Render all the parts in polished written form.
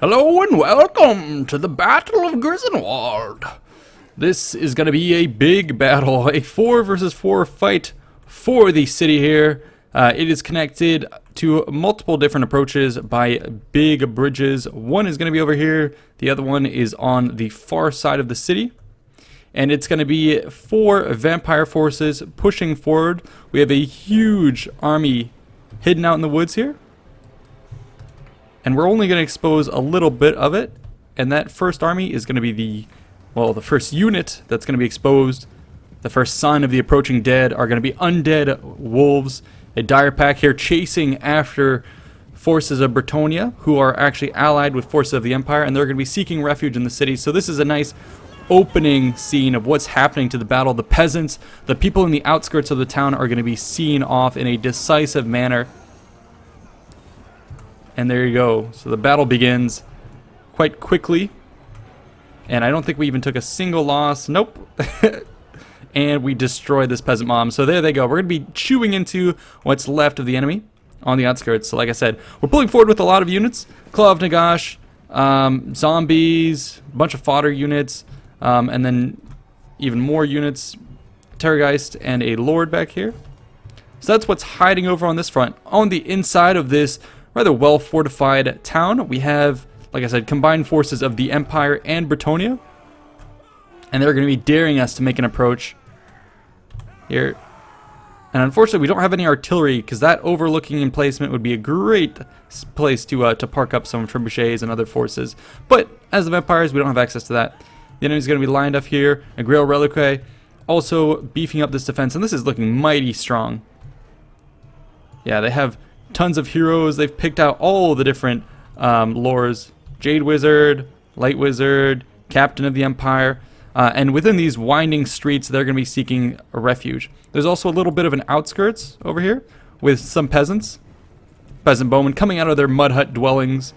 Hello and welcome to the Battle of Grissenwald. This is going to be a big battle, a 4 versus 4 fight for the city here. It is connected to multiple different approaches by big bridges. One is going to be over here, the other one is on the far side of the city. And it's going to be 4 vampire forces pushing forward. We have a huge army hidden out in the woods here. And we're only going to expose a little bit of it. And that first army is going to be the first unit that's going to be exposed. The first son of the approaching dead are going to be undead wolves. A dire pack here chasing after forces of Bretonia, who are actually allied with forces of the Empire. And they're going to be seeking refuge in the city. So this is a nice opening scene of what's happening to the battle. The peasants, the people in the outskirts of the town are going to be seen off in a decisive manner. And there you go. So the battle begins quite quickly. And I don't think we even took a single loss. Nope. And we destroyed this peasant mob. So there they go. We're going to be chewing into what's left of the enemy on the outskirts. So like I said, we're pulling forward with a lot of units. Claw of Nagash, zombies, a bunch of fodder units, and then even more units. Terrorgeist and a lord back here. So that's what's hiding over on this front. On the inside of this rather well-fortified town, we have, like I said, combined forces of the Empire and Bretonia. And they're going to be daring us to make an approach here. And unfortunately, we don't have any artillery, because that overlooking emplacement would be a great place to park up some trebuchets and other forces. But as the vampires, we don't have access to that. The enemy's going to be lined up here. A Grail Reliquae also beefing up this defense. And this is looking mighty strong. Yeah, they have tons of heroes. They've picked out all the different lores. Jade Wizard, Light Wizard, Captain of the Empire. And within these winding streets, they're going to be seeking a refuge. There's also a little bit of an outskirts over here with some peasants. Peasant bowmen coming out of their mud hut dwellings.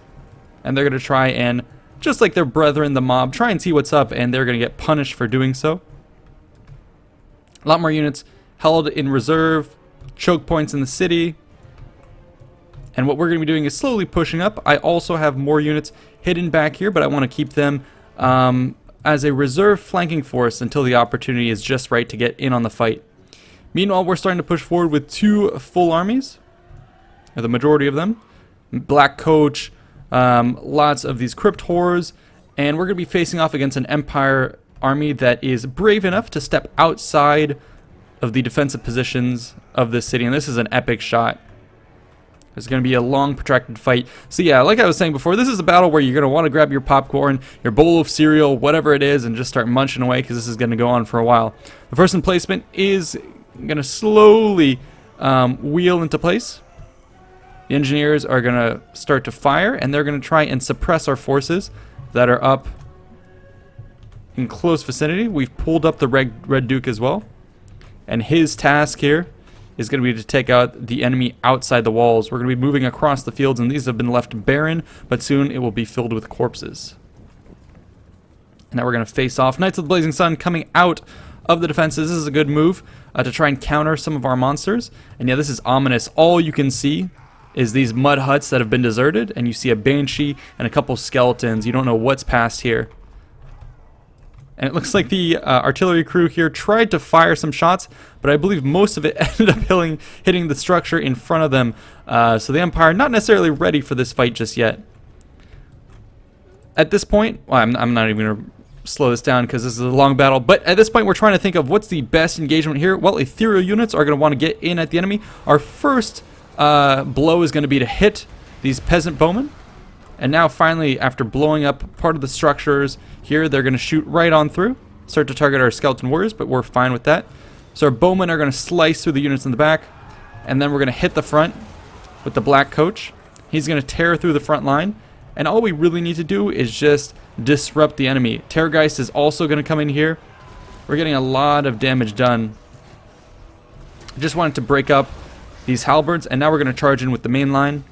And they're going to try and, just like their brethren, the mob, try and see what's up. And they're going to get punished for doing so. A lot more units held in reserve. Choke points in the city. And what we're going to be doing is slowly pushing up. I also have more units hidden back here, but I want to keep them as a reserve flanking force until the opportunity is just right to get in on the fight. Meanwhile, we're starting to push forward with 2 full armies, or the majority of them. Black Coach, lots of these crypt horrors, and we're going to be facing off against an Empire army that is brave enough to step outside of the defensive positions of this city, and this is an epic shot. It's going to be a long, protracted fight. So yeah, like I was saying before, this is a battle where you're going to want to grab your popcorn, your bowl of cereal, whatever it is, and just start munching away, because this is going to go on for a while. The first emplacement is going to slowly wheel into place. The engineers are going to start to fire, and they're going to try and suppress our forces that are up in close vicinity. We've pulled up the Red Duke as well. And his task here is going to be to take out the enemy outside the walls. We're going to be moving across the fields, and these have been left barren, but soon it will be filled with corpses. And now we're going to face off. Knights of the Blazing Sun coming out of the defenses. This is a good move to try and counter some of our monsters. And yeah, this is ominous. All you can see is these mud huts that have been deserted, and you see a banshee and a couple skeletons. You don't know what's past here. And it looks like the artillery crew here tried to fire some shots, but I believe most of it ended up hitting the structure in front of them. So the Empire not necessarily ready for this fight just yet. At this point, well, I'm not even going to slow this down because this is a long battle, but at this point we're trying to think of what's the best engagement here. Well, ethereal units are going to want to get in at the enemy. Our first blow is going to be to hit these peasant bowmen. And now finally, after blowing up part of the structures here, they're going to shoot right on through. Start to target our skeleton warriors, but we're fine with that. So our bowmen are going to slice through the units in the back. And then we're going to hit the front with the Black Coach. He's going to tear through the front line. And all we really need to do is just disrupt the enemy. Terrorgeist is also going to come in here. We're getting a lot of damage done. Just wanted to break up these halberds. And now we're going to charge in with the main line.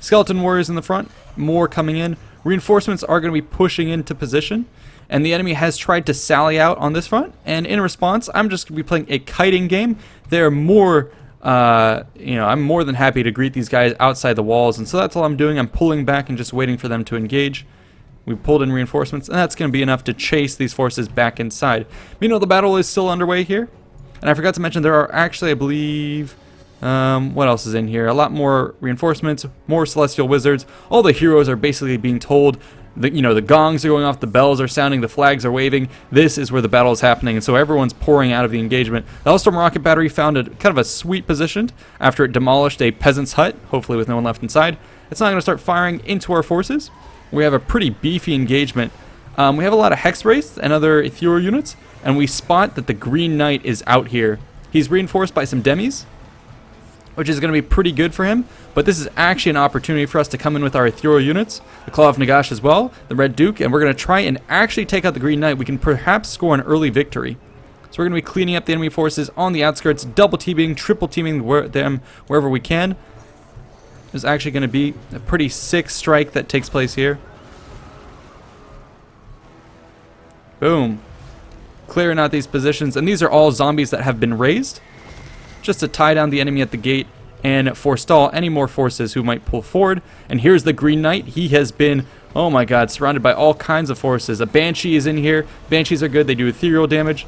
Skeleton warriors in the front. More coming in. Reinforcements are going to be pushing into position, and the enemy has tried to sally out on this front, and in response I'm just going to be playing a kiting game. They're more I'm more than happy to greet these guys outside the walls, and so that's all I'm doing. I'm pulling back and just waiting for them to engage. We pulled in reinforcements, and that's going to be enough to chase these forces back inside. Meanwhile, the battle is still underway here, and I forgot to mention there are actually, I believe, what else is in here? A lot more reinforcements, more celestial wizards. All the heroes are basically being told that, the gongs are going off, the bells are sounding, the flags are waving. This is where the battle is happening, and so everyone's pouring out of the engagement. The Hellstorm rocket battery found kind of a sweet position after it demolished a peasant's hut, hopefully with no one left inside. It's not going to start firing into our forces. We have a pretty beefy engagement. We have a lot of Hex Wraiths and other ethereal units, and we spot that the Green Knight is out here. He's reinforced by some demis, which is going to be pretty good for him, but this is actually an opportunity for us to come in with our ethereal units, the Claw of Nagash as well, the Red Duke, and we're going to try and actually take out the Green Knight. We can perhaps score an early victory. So we're going to be cleaning up the enemy forces on the outskirts, double teaming, triple teaming them wherever we can. There's actually going to be a pretty sick strike that takes place here. Boom. Clearing out these positions, and these are all zombies that have been raised, just to tie down the enemy at the gate and forestall any more forces who might pull forward. And here's the Green Knight. He has been, oh my god, surrounded by all kinds of forces. A Banshee is in here. Banshees are good. They do ethereal damage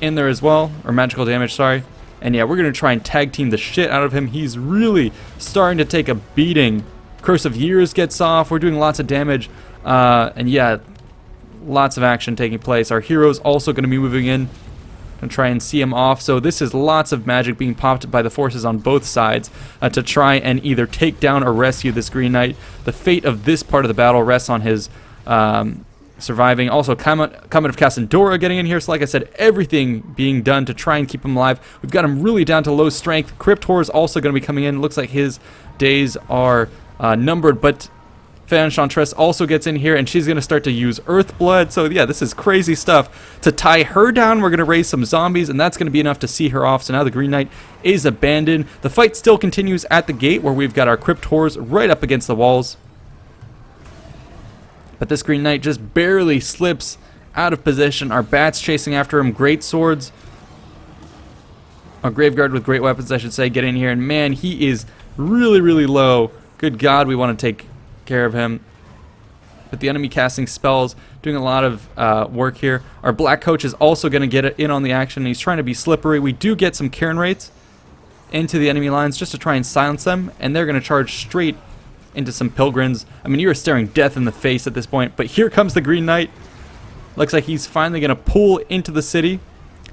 in there as well, or magical damage, sorry. And yeah, we're going to try and tag team the shit out of him. He's really starting to take a beating. Curse of Years gets off. We're doing lots of damage. And yeah, lots of action taking place. Our hero's also going to be moving in and try and see him off. So this is lots of magic being popped by the forces on both sides to try and either take down or rescue this Green Knight. The fate of this part of the battle rests on his surviving. Also, Comet of Cassandora getting in here. So like I said, everything being done to try and keep him alive. We've got him really down to low strength. Crypt Horror is also going to be coming in. Looks like his days are numbered, but Enchantress also gets in here, and she's going to start to use Earth Blood. So yeah, this is crazy stuff. To tie her down, we're going to raise some zombies, and that's going to be enough to see her off. So now the Green Knight is abandoned. The fight still continues at the gate, where we've got our Crypt Horrors right up against the walls. But this Green Knight just barely slips out of position. Our bats chasing after him. Great swords. Our Graveguard with great weapons, I should say, get in here. And man, he is really, really low. Good God, we want to take care of him. But the enemy casting spells, doing a lot of work here. Our Black Coach is also going to get in on the action. He's trying to be slippery. We do get some Cairn Wraiths into the enemy lines just to try and silence them, and they're going to charge straight into some Pilgrims. I mean, you're staring death in the face at this point, but here comes the Green Knight. Looks like he's finally going to pull into the city,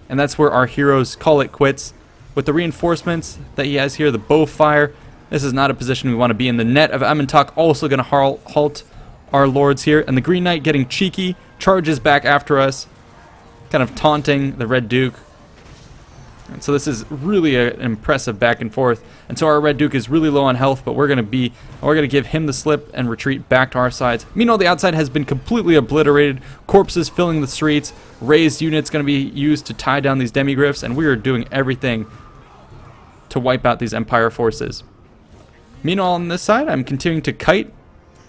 and that's where our heroes call it quits. With the reinforcements that he has here, the bow fire, this is not a position we want to be in. The net of Amentok also going to halt our lords here, and the Green Knight getting cheeky, charges back after us, kind of taunting the Red Duke. And so this is really an impressive back and forth. And so our Red Duke is really low on health, but we're going to give him the slip and retreat back to our sides. Meanwhile, the outside has been completely obliterated. Corpses filling the streets. Raised units going to be used to tie down these demigryphs, and we are doing everything to wipe out these Empire forces. Meanwhile, on this side, I'm continuing to kite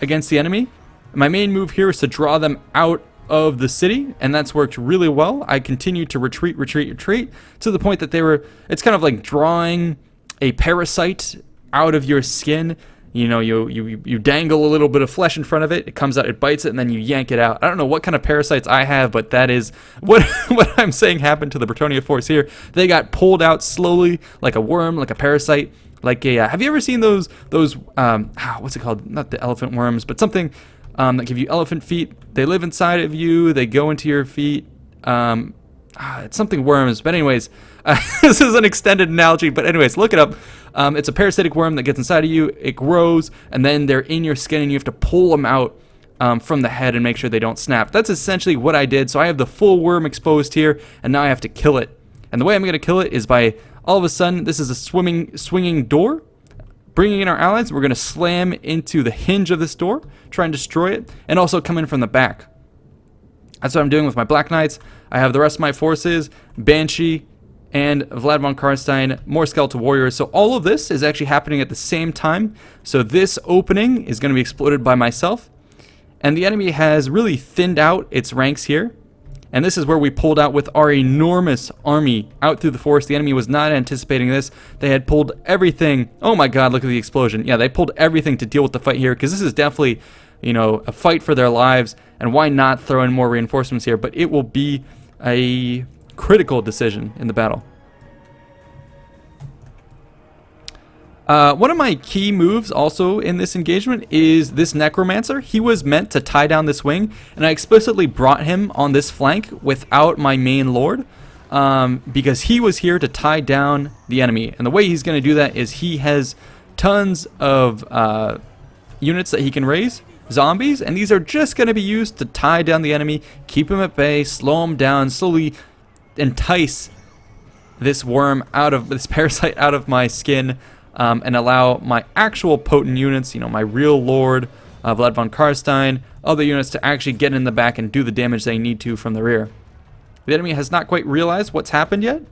against the enemy. My main move here is to draw them out of the city, and that's worked really well. I continue to retreat to the point that it's kind of like drawing a parasite out of your skin. You dangle a little bit of flesh in front of it, it comes out, it bites it, and then you yank it out. I don't know what kind of parasites I have, but that is what I'm saying happened to the Bretonnia force here. They got pulled out slowly, like a worm, like a parasite. Like have you ever seen those what's it called? Not the elephant worms, but something that give you elephant feet. They live inside of you. They go into your feet. It's something worms. But anyways, this is an extended analogy. But anyways, look it up. It's a parasitic worm that gets inside of you. It grows, and then they're in your skin, and you have to pull them out from the head and make sure they don't snap. That's essentially what I did. So I have the full worm exposed here, and now I have to kill it. And the way I'm going to kill it is by all of a sudden, this is a swinging door. Bringing in our allies, we're going to slam into the hinge of this door, try and destroy it, and also come in from the back. That's what I'm doing with my Black Knights. I have the rest of my forces, Banshee, and Vlad von Karstein, more Skeletal Warriors. So all of this is actually happening at the same time. So this opening is going to be exploded by myself. And the enemy has really thinned out its ranks here. And this is where we pulled out with our enormous army out through the forest. The enemy was not anticipating this. They had pulled everything. Oh my god, look at the explosion. Yeah, they pulled everything to deal with the fight here, because this is definitely, you know, a fight for their lives. And why not throw in more reinforcements here? But it will be a critical decision in the battle. One of my key moves also in this engagement is this necromancer. He was meant to tie down this wing, and I explicitly brought him on this flank without my main lord, because he was here to tie down the enemy. And the way he's going to do that is he has tons of units that he can raise, zombies, and these are just going to be used to tie down the enemy, keep him at bay, slow him down, slowly entice this worm out of this parasite out of my skin. And allow my actual potent units, you know, my real Lord, Vlad von Karstein, other units to actually get in the back and do the damage they need to from the rear. The enemy has not quite realized what's happened yet,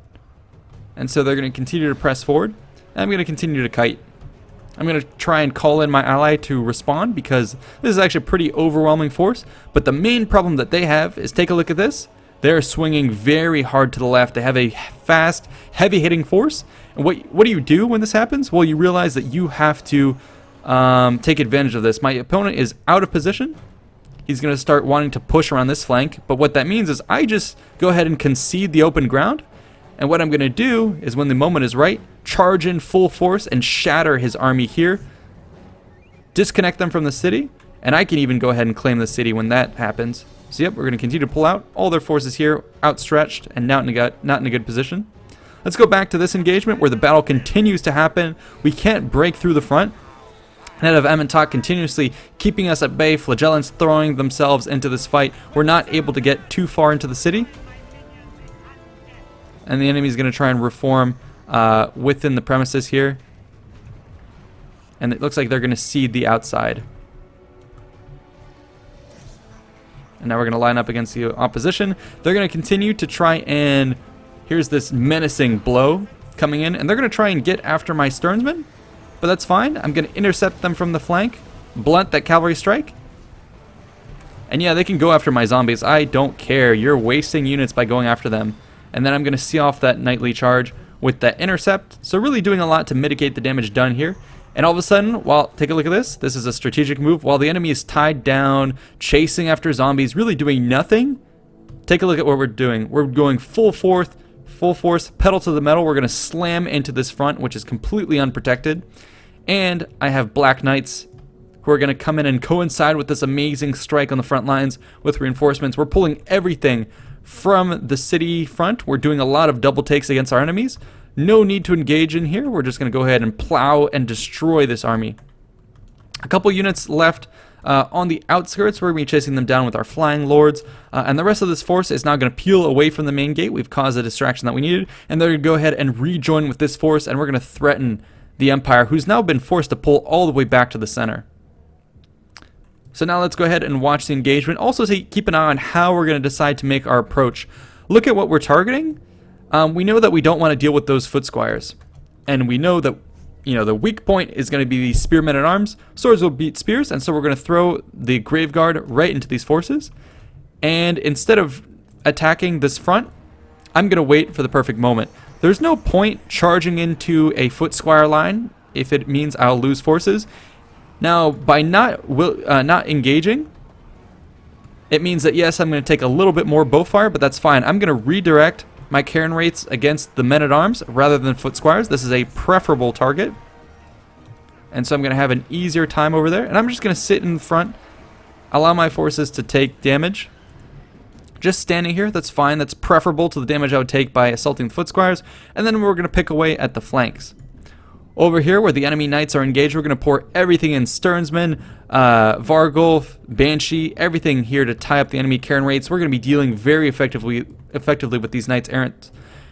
and so they're going to continue to press forward. And I'm going to continue to kite. I'm going to try and call in my ally to respond, because this is actually a pretty overwhelming force. But the main problem that they have is, take a look at this. They're swinging very hard to the left. They have a fast, heavy-hitting force. And what do you do when this happens? Well, you realize that you have to take advantage of this. My opponent is out of position. He's going to start wanting to push around this flank. But what that means is I just go ahead and concede the open ground. And what I'm going to do is, when the moment is right, charge in full force and shatter his army here. Disconnect them from the city. And I can even go ahead and claim the city when that happens. So yep, we're going to continue to pull out all their forces here, outstretched and not in a good position. Let's go back to this engagement where the battle continues to happen. We can't break through the front. Head of Emmentok continuously keeping us at bay, flagellants throwing themselves into this fight. We're not able to get too far into the city. And the enemy is going to try and reform within the premises here. And it looks like they're going to cede the outside. And now we're going to line up against the opposition. They're going to continue to try and... Here's this menacing blow coming in. And they're going to try and get after my Sternsmen. But that's fine. I'm going to intercept them from the flank. Blunt that cavalry strike. And yeah, they can go after my zombies. I don't care. You're wasting units by going after them. And then I'm going to see off that knightly charge with that intercept. So really doing a lot to mitigate the damage done here. And all of a sudden, take a look at this. This is a strategic move. While the enemy is tied down, chasing after zombies, really doing nothing. Take a look at what we're doing. We're going full force, pedal to the metal. We're going to slam into this front, which is completely unprotected. And I have Black Knights who are going to come in and coincide with this amazing strike on the front lines with reinforcements. We're pulling everything from the city front. We're doing a lot of double takes against our enemies. No need to engage in here. We're just going to go ahead and plow and destroy this army. A couple units left on the outskirts. We're going to be chasing them down with our flying lords. And the rest of this force is now going to peel away from the main gate. We've caused a distraction that we needed. And they're going to go ahead and rejoin with this force. And we're going to threaten the Empire, who's now been forced to pull all the way back to the center. So now let's go ahead and watch the engagement. Also, keep an eye on how we're going to decide to make our approach. Look at what we're targeting. We know that we don't want to deal with those foot squires. And we know that, you know, the weak point is going to be the spearmen at arms. Swords will beat spears, and so we're going to throw the grave guard right into these forces. And instead of attacking this front, I'm going to wait for the perfect moment. There's no point charging into a foot squire line if it means I'll lose forces. Now, by not engaging, it means that yes, I'm going to take a little bit more bow fire, but that's fine. I'm going to redirect my Cairn rates against the men-at-arms rather than foot squires. This is a preferable target. And so I'm going to have an easier time over there. And I'm just going to sit in front, allow my forces to take damage. Just standing here, that's fine. That's preferable to the damage I would take by assaulting the foot squires. And then we're going to pick away at the flanks. Over here, where the enemy knights are engaged, we're going to pour everything in. Sternsman, Vargulf, Banshee, everything here to tie up the enemy Cairn rates. We're going to be dealing very effectively with these knights errant.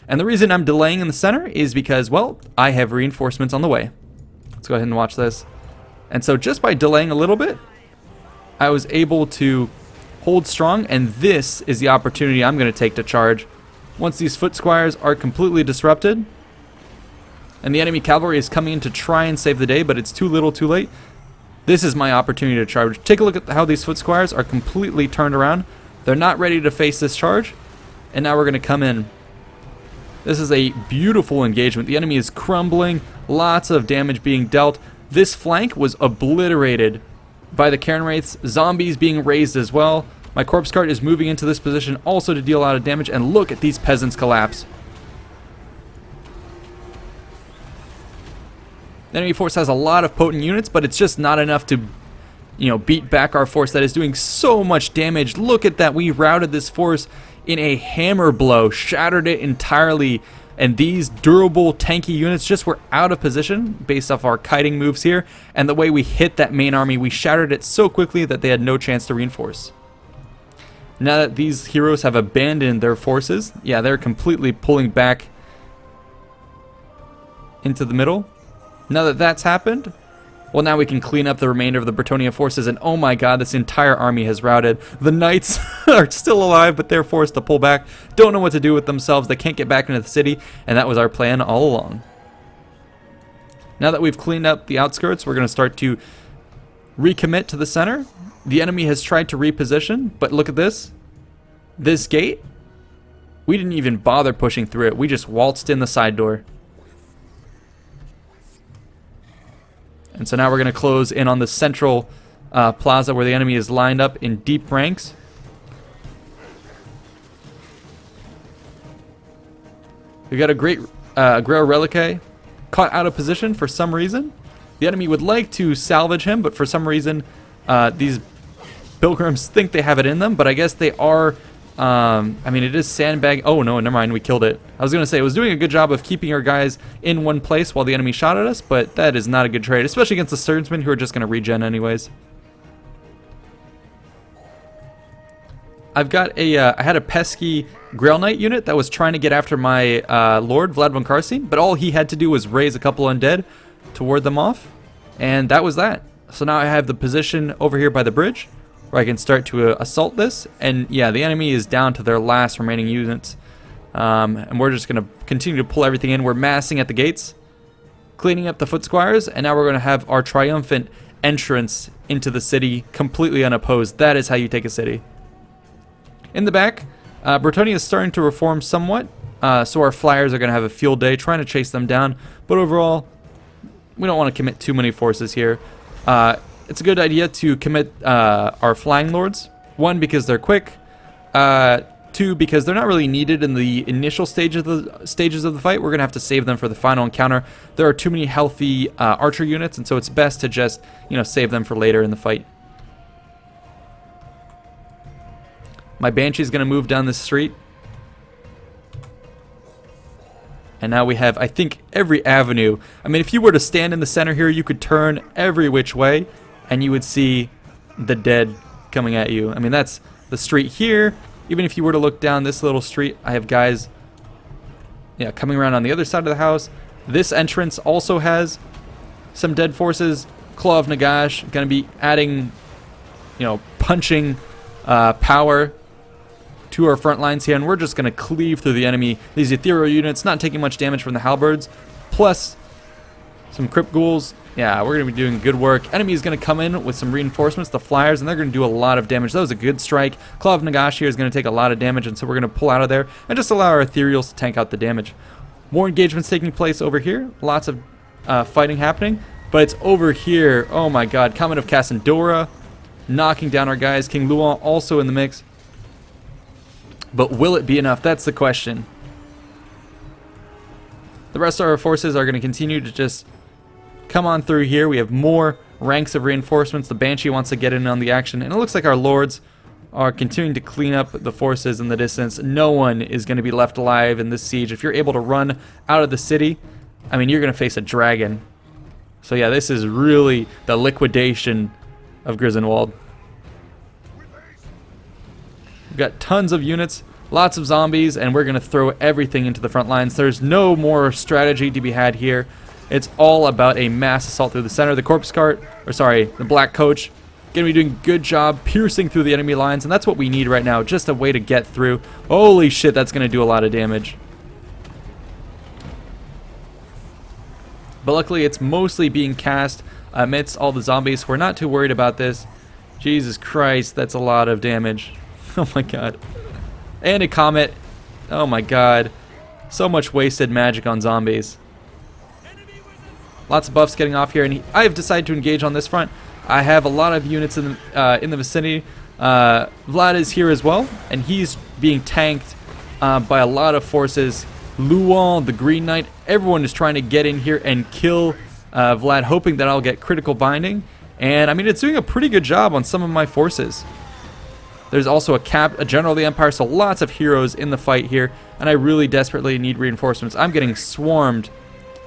And the reason I'm delaying in the center is because, well, I have reinforcements on the way. Let's go ahead and watch this. And so just by delaying a little bit, I was able to hold strong, and this is the opportunity I'm going to take to charge. Once these foot squires are completely disrupted, and the enemy cavalry is coming in to try and save the day, but it's too little too late, this is my opportunity to charge. Take a look at how these foot squires are completely turned around. They're not ready to face this charge, and now we're going to come in. This is a beautiful engagement. The enemy is crumbling, lots of damage being dealt. This flank was obliterated by the Cairn Wraiths, zombies being raised as well. My corpse cart is moving into this position also to deal a lot of damage, and look at these peasants collapse. The enemy force has a lot of potent units, but it's just not enough to, beat back our force that is doing so much damage. Look at that. We routed this force in a hammer blow, shattered it entirely, and these durable tanky units just were out of position based off our kiting moves here, and the way we hit that main army, we shattered it so quickly that they had no chance to reinforce. Now that these heroes have abandoned their forces, yeah, they're completely pulling back into the middle. Now that that's happened, well, now we can clean up the remainder of the Bretonnia forces, and oh my god, this entire army has routed. The knights are still alive, but they're forced to pull back. Don't know what to do with themselves. They can't get back into the city, and that was our plan all along. Now that we've cleaned up the outskirts, we're going to start to recommit to the center. The enemy has tried to reposition, but look at this. This gate, we didn't even bother pushing through it. We just waltzed in the side door. And so now we're going to close in on the central plaza where the enemy is lined up in deep ranks. We've got a great Grail Relique caught out of position for some reason. The enemy would like to salvage him, but for some reason these pilgrims think they have it in them, but I guess they are... it is sandbag. Oh no, never mind, we killed it. I was going to say it was doing a good job of keeping our guys in one place while the enemy shot at us, but that is not a good trade, especially against the swordsmen who are just going to regen anyways. I've got I had a pesky Grail Knight unit that was trying to get after my Lord, Vlad von Karstein, but all he had to do was raise a couple undead to ward them off, and that was that. So now I have the position over here by the bridge, where I can start to assault this, and yeah, the enemy is down to their last remaining units, and we're just going to continue to pull everything in. We're massing at the gates, cleaning up the foot squires, and now we're going to have our triumphant entrance into the city completely unopposed. That is how you take a city. In the back, Bretonnia is starting to reform somewhat, so our flyers are going to have a field day trying to chase them down, but overall, we don't want to commit too many forces here. It's a good idea to commit our flying lords. One, because they're quick. Two, because they're not really needed in the initial stages of the fight. We're going to have to save them for the final encounter. There are too many healthy archer units, and so it's best to just, save them for later in the fight. My Banshee is going to move down this street. And now we have, I think, every avenue. If you were to stand in the center here, you could turn every which way, and you would see the dead coming at you. That's the street here. Even if you were to look down this little street, I have guys coming around on the other side of the house. This entrance also has some dead forces. Claw of Nagash going to be adding, punching power to our front lines here, and we're just going to cleave through the enemy. These ethereal units not taking much damage from the halberds, plus some crypt ghouls. Yeah, we're going to be doing good work. Enemy is going to come in with some reinforcements, the flyers, and they're going to do a lot of damage. That was a good strike. Claw of Nagash here is going to take a lot of damage, and so we're going to pull out of there and just allow our ethereals to tank out the damage. More engagements taking place over here. Lots of fighting happening, but it's over here. Oh my god. Comet of Cassandora knocking down our guys. King Luan also in the mix. But will it be enough? That's the question. The rest of our forces are going to continue to just come on through here. We have more ranks of reinforcements. The Banshee wants to get in on the action, and it looks like our lords are continuing to clean up the forces in the distance. No one is going to be left alive in this siege. If you're able to run out of the city, you're going to face a dragon. So yeah, this is really the liquidation of Grissenwald. We've got tons of units, lots of zombies, and we're going to throw everything into the front lines. There's no more strategy to be had here. It's all about a mass assault through the center. The black coach, going to be doing a good job piercing through the enemy lines, and that's what we need right now, just a way to get through. Holy shit, that's going to do a lot of damage. But luckily, it's mostly being cast amidst all the zombies. We're not too worried about this. Jesus Christ, that's a lot of damage. Oh my god. And a comet. Oh my god. So much wasted magic on zombies. Lots of buffs getting off here, and I have decided to engage on this front. I have a lot of units in the vicinity. Vlad is here as well, and he's being tanked by a lot of forces. Luan, the Green Knight, everyone is trying to get in here and kill Vlad, hoping that I'll get critical binding. And I mean, it's doing a pretty good job on some of my forces. There's also a general of the Empire, so lots of heroes in the fight here, and I really desperately need reinforcements. I'm getting swarmed.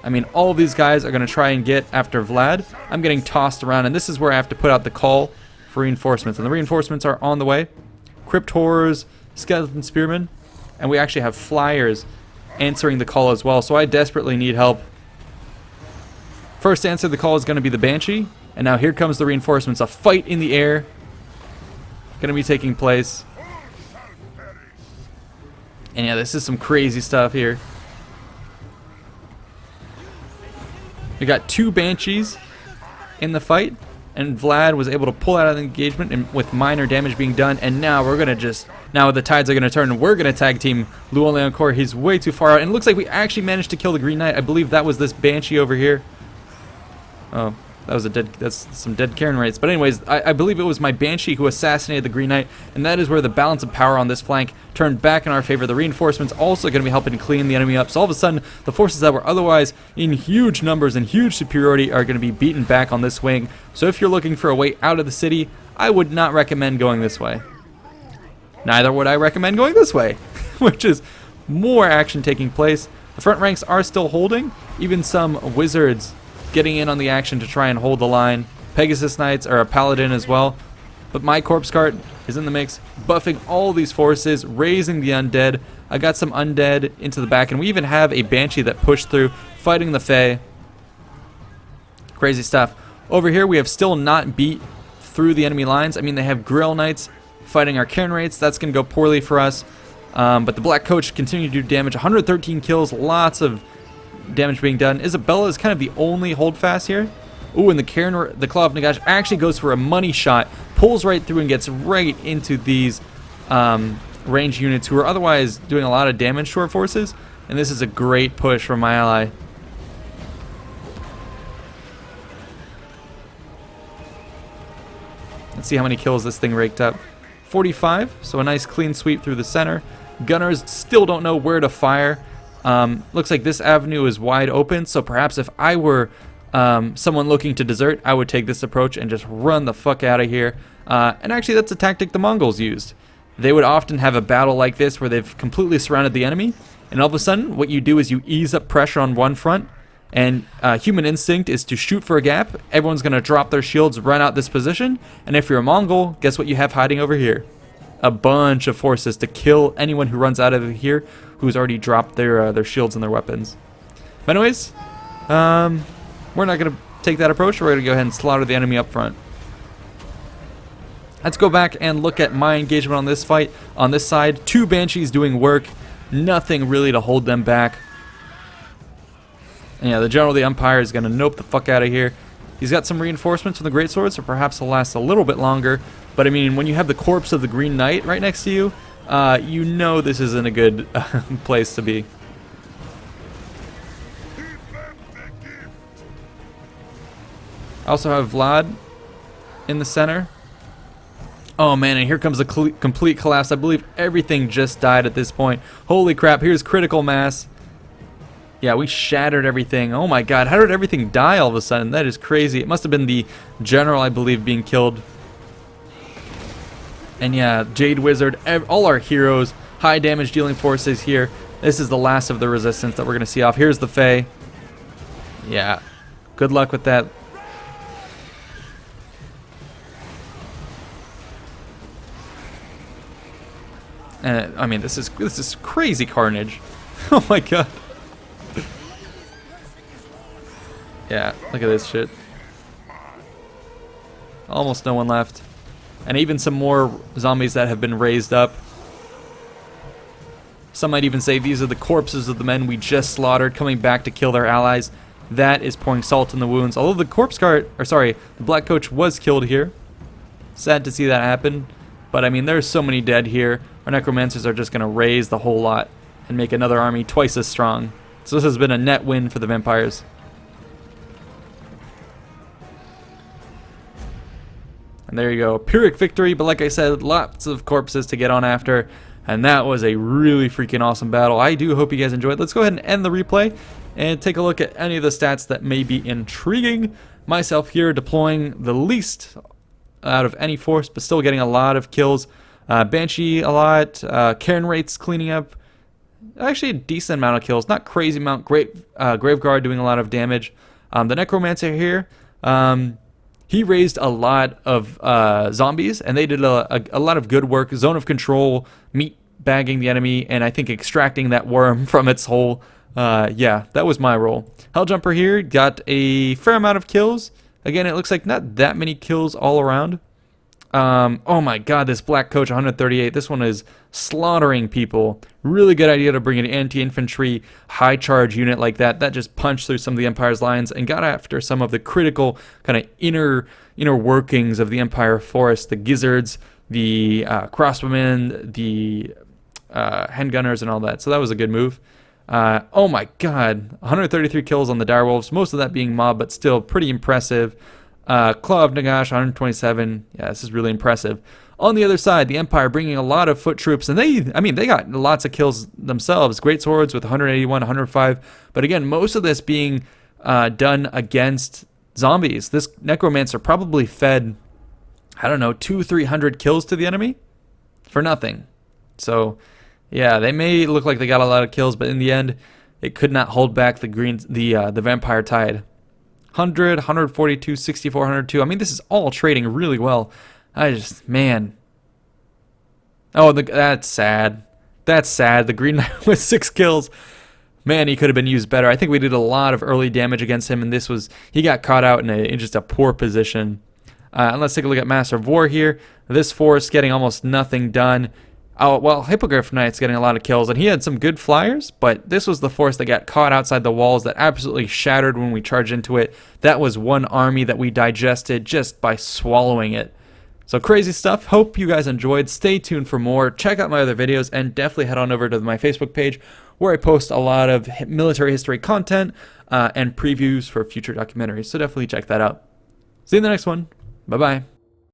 I mean, all of these guys are going to try and get after Vlad. I'm getting tossed around, and this is where I have to put out the call for reinforcements. And the reinforcements are on the way. Crypt Horrors, Skeleton Spearmen, and we actually have Flyers answering the call as well, so I desperately need help. First to answer the call is going to be the Banshee, and now here comes the reinforcements. A fight in the air going to be taking place. And yeah, this is some crazy stuff here. We got 2 Banshees in the fight, and Vlad was able to pull out of the engagement and with minor damage being done. And now we're going to now the tides are going to turn, and we're going to tag team Luan Leoncourt. He's way too far out, and it looks like we actually managed to kill the Green Knight. I believe that was this Banshee over here. Oh, that's some dead Karen rates. But anyways, I believe it was my Banshee who assassinated the Green Knight, and that is where the balance of power on this flank turned back in our favor. The reinforcements also going to be helping clean the enemy up. So all of a sudden, the forces that were otherwise in huge numbers and huge superiority are going to be beaten back on this wing. So if you're looking for a way out of the city, I would not recommend going this way. Neither would I recommend going this way, which is more action taking place. The front ranks are still holding, even some wizards getting in on the action to try and hold the line. Pegasus Knights are a paladin as well. But my corpse cart is in the mix, buffing all these forces, raising the undead. I got some undead into the back, and we even have a Banshee that pushed through, fighting the Fae. Crazy stuff. Over here, we have still not beat through the enemy lines. I mean, they have Grill Knights fighting our Cairn rates. That's going to go poorly for us. But the Black Coach continue to do damage. 113 kills, lots of damage being done. Isabella is kind of the only holdfast here. Ooh, and the Claw of Nagash actually goes for a money shot, pulls right through and gets right into these ranged units who are otherwise doing a lot of damage to our forces. And this is a great push from my ally. Let's see how many kills this thing raked up. 45, so a nice clean sweep through the center. Gunners still don't know where to fire. Looks like this avenue is wide open, so perhaps if I were someone looking to desert, I would take this approach and just run the fuck out of here. And actually, that's a tactic the Mongols used. They would often have a battle like this where they've completely surrounded the enemy, and all of a sudden, what you do is you ease up pressure on one front, and human instinct is to shoot for a gap. Everyone's going to drop their shields, run out this position, and if you're a Mongol, guess what you have hiding over here? A bunch of forces to kill anyone who runs out of here who's already dropped their shields and their weapons. But anyways, we're not going to take that approach. We're going to go ahead and slaughter the enemy up front. Let's go back and look at my engagement on this fight. On this side, 2 Banshees doing work. Nothing really to hold them back. And yeah, the General of the Empire is going to nope the fuck out of here. He's got some reinforcements from the Greatsword, so perhaps he'll last a little bit longer. But I mean, when you have the corpse of the Green Knight right next to you, you know this isn't a good place to be. I also have Vlad in the center. Oh man, and here comes a complete collapse. I believe everything just died at this point. Holy crap, here's critical mass. Yeah, we shattered everything. Oh my god, how did everything die all of a sudden? That is crazy. It must have been the general, I believe, being killed. And yeah, Jade Wizard, all our heroes, high damage dealing forces here. This is the last of the resistance that we're going to see off. Here's the Fae. Yeah, good luck with that. And I mean, this is crazy carnage. Oh my god. Yeah, look at this shit. Almost no one left. And even some more zombies that have been raised up. Some might even say these are the corpses of the men we just slaughtered coming back to kill their allies. That is pouring salt in the wounds. Although the corpse cart, or sorry, the Black Coach was killed here. Sad to see that happen. But I mean, there's so many dead here. Our necromancers are just going to raise the whole lot and make another army twice as strong. So this has been a net win for the vampires. And there you go, Pyrrhic victory, but like I said, lots of corpses to get on after, and that was a really freaking awesome battle. I do hope you guys enjoyed. Let's go ahead and end the replay and take a look at any of the stats that may be intriguing. Myself here deploying the least out of any force, but still getting a lot of kills. Banshee a lot, Cairn rates cleaning up, actually a decent amount of kills, not crazy amount. Graveguard doing a lot of damage. The Necromancer here, he raised a lot of zombies, and they did a lot of good work. Zone of control, meat bagging the enemy, and I think extracting that worm from its hole. Yeah, that was my role. Helljumper here got a fair amount of kills. Again, it looks like not that many kills all around. Oh my god, this Black Coach 138, this one is slaughtering people. Really good idea to bring an anti-infantry high charge unit like that. That just punched through some of the Empire's lines and got after some of the critical kind of inner workings of the Empire forest. The gizzards, the crossbowmen, the handgunners and all that. So that was a good move. Oh my god, 133 kills on the direwolves, most of that being mob, but still pretty impressive. Claw of Nagash, 127. Yeah, this is really impressive. On the other side, the Empire bringing a lot of foot troops, and they got lots of kills themselves. Great swords with 181, 105. But again, most of this being done against zombies. This Necromancer probably fed, I don't know, 200-300 kills to the enemy for nothing. So, yeah, they may look like they got a lot of kills, but in the end, it could not hold back the vampire tide. 100, 142, 64, 102. I mean, this is all trading really well. Man. Oh, that's sad. That's sad. The Green Knight with 6 kills. Man, he could have been used better. I think we did a lot of early damage against him, and he got caught out in just a poor position. And let's take a look at Master of War here. This force getting almost nothing done. Oh, well, Hippogriff Knight's getting a lot of kills, and he had some good flyers, but this was the force that got caught outside the walls that absolutely shattered when we charged into it. That was one army that we digested just by swallowing it. So crazy stuff. Hope you guys enjoyed. Stay tuned for more. Check out my other videos, and definitely head on over to my Facebook page where I post a lot of military history content and previews for future documentaries. So definitely check that out. See you in the next one. Bye-bye.